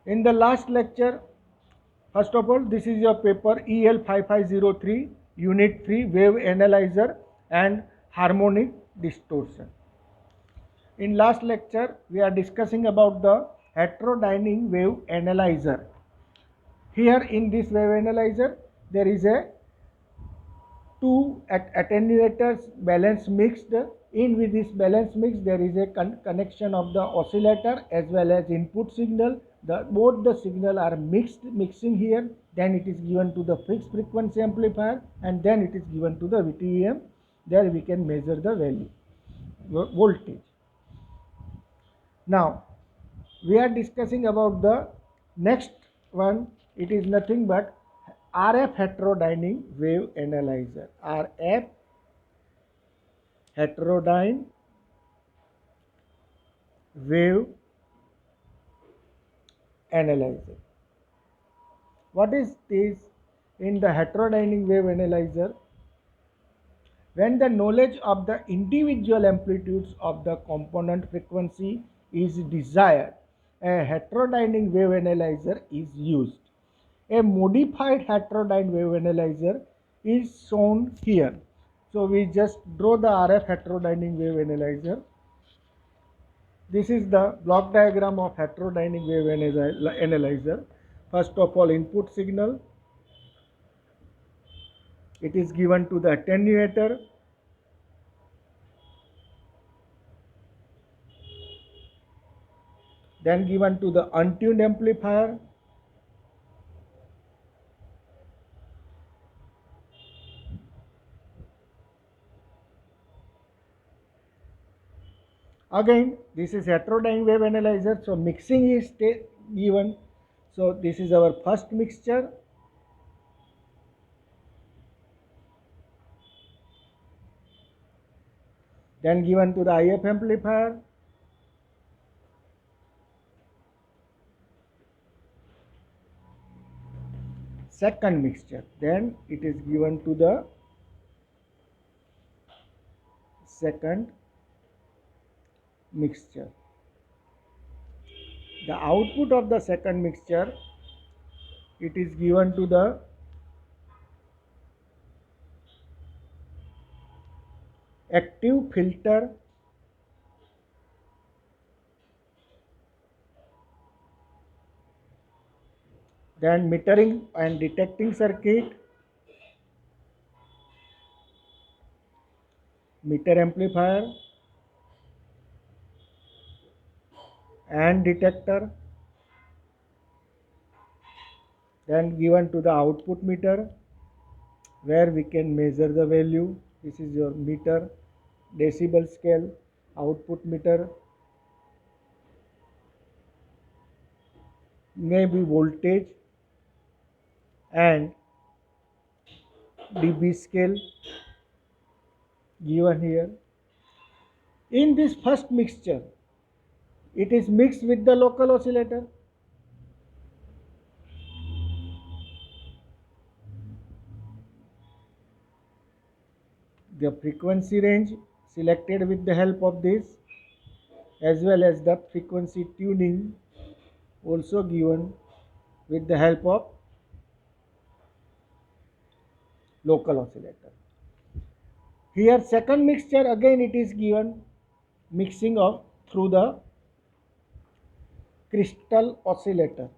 In the last lecture, first of all, this is your paper EL5503 Unit 3 Wave Analyzer and Harmonic Distortion. In last lecture, we are discussing about the heterodyning wave analyzer. Here in this wave analyzer, there is a two attenuators balance mixed. In with this balance mix, there is a connection of the oscillator as well as input signal. Both the signal are mixing here. Then it is given to the fixed frequency amplifier, and then it is given to the VTEM. There we can measure the value voltage. Now we are discussing about the next one. It is nothing but RF heterodyning wave analyzer. RF heterodyne wave analyzer. What is this? In the heterodyning wave analyzer, when the knowledge of the individual amplitudes of the component frequency is desired, a heterodyning wave analyzer is used. A modified heterodyne wave analyzer is shown here. So we just draw the RF heterodyning wave analyzer. This is the block diagram of heterodyning wave analyzer. First of all, input signal. It is given to the attenuator. Then given to the untuned amplifier. Again, this is heterodyne wave analyzer. So mixing is given. So this is our first mixture. Then given to the IF amplifier. Second mixture. Then it is given to the second mixture. The output of the second mixture, it is given to the active filter, then metering and detecting circuit, meter amplifier and detector, then given to the output meter where we can measure the value. This is your meter, decibel scale, output meter, maybe voltage and dB scale given here. In this first mixture, it is mixed with the local oscillator. The frequency range selected with the help of this, as well as the frequency tuning also given with the help of local oscillator. Here second mixture, again it is given mixing of through the crystal oscillator.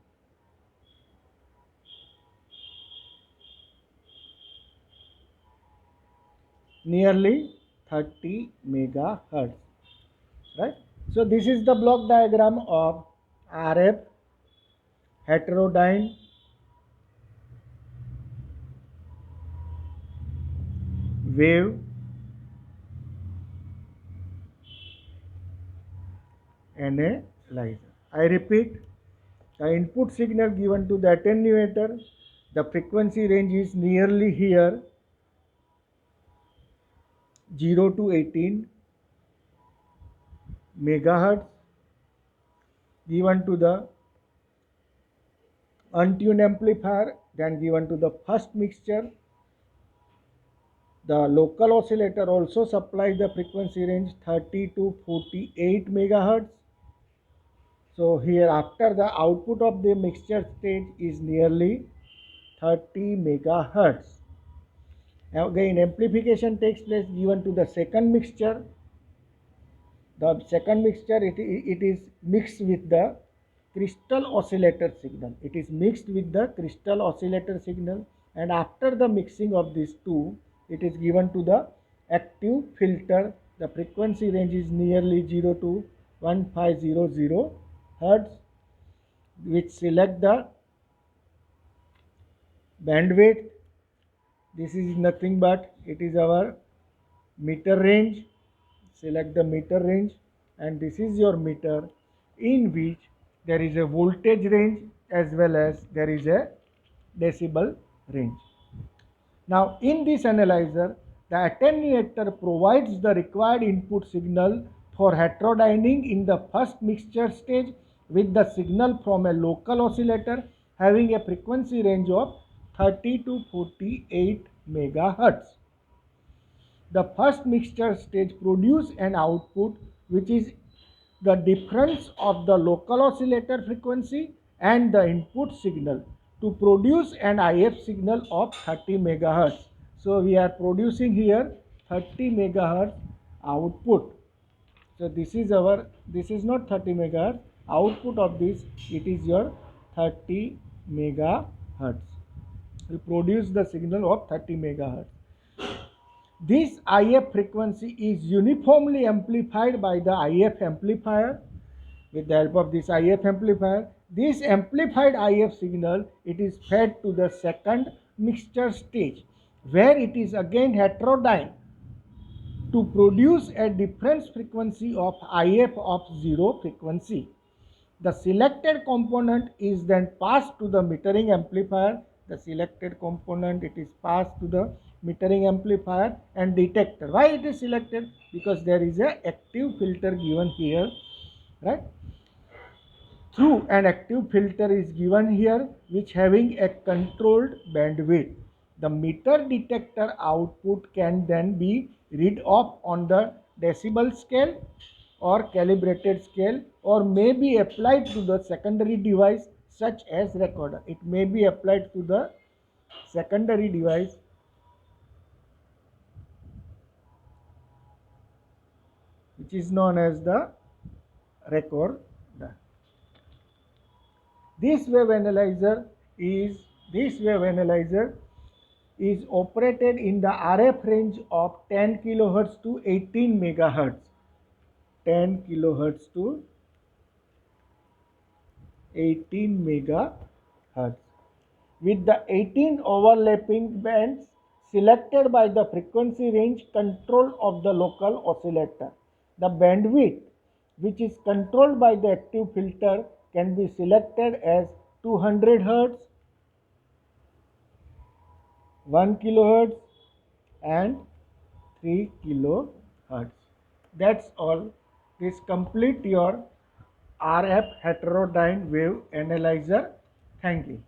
Nearly 30 megahertz, right? So this is the block diagram of RF heterodyne wave analyzer. I repeat, the input signal given to the attenuator, the frequency range is nearly here 0 to 18 megahertz, given to the untuned amplifier, then given to the first mixture. The local oscillator also supplies the frequency range 30 to 48 megahertz. So here after the output of the mixture stage is nearly 30 megahertz. Again amplification takes place given to the second mixture. The second mixture it is mixed with the crystal oscillator signal. It is mixed with the crystal oscillator signal, and after the mixing of these two, it is given to the active filter. The frequency range is nearly 0 to 1500 hertz, which select the bandwidth. This is nothing but it is our meter range. Select the meter range, and this is your meter in which there is a voltage range as well as there is a decibel range. Now in this analyzer, the attenuator provides the required input signal for heterodyning in the first mixture stage with the signal from a local oscillator having a frequency range of 30 to 48 megahertz. The first mixture stage produce an output which is the difference of the local oscillator frequency and the input signal to produce an IF signal of 30 megahertz. So we are producing here 30 megahertz output. So this is not 30 megahertz output of this, it is your 30 megahertz. We produce the signal of 30 megahertz. This IF frequency is uniformly amplified by the IF amplifier. With the help of this IF amplifier, this amplified IF signal it is fed to the second mixture stage, where it is again heterodyned to produce a difference frequency of IF of 0 frequency. The selected component is then passed to the metering amplifier. The selected component it is passed to the metering amplifier and detector. Why it is selected? Because there is a active filter given here, right? Through an active filter is given here which having a controlled bandwidth. The meter detector output can then be read off on the decibel scale or calibrated scale, or may be applied to the secondary device such as recorder. It may be applied to the secondary device which is known as the recorder. This wave analyzer is operated in the RF range of 10 kilohertz to 18 megahertz. 10 kilohertz to 18 megahertz. With the 18 overlapping bands selected by the frequency range control of the local oscillator. The bandwidth which is controlled by the active filter can be selected as 200 Hz, 1 kilohertz and 3 kilohertz. That's all. This complete your RF heterodyne wave analyzer. Thank you.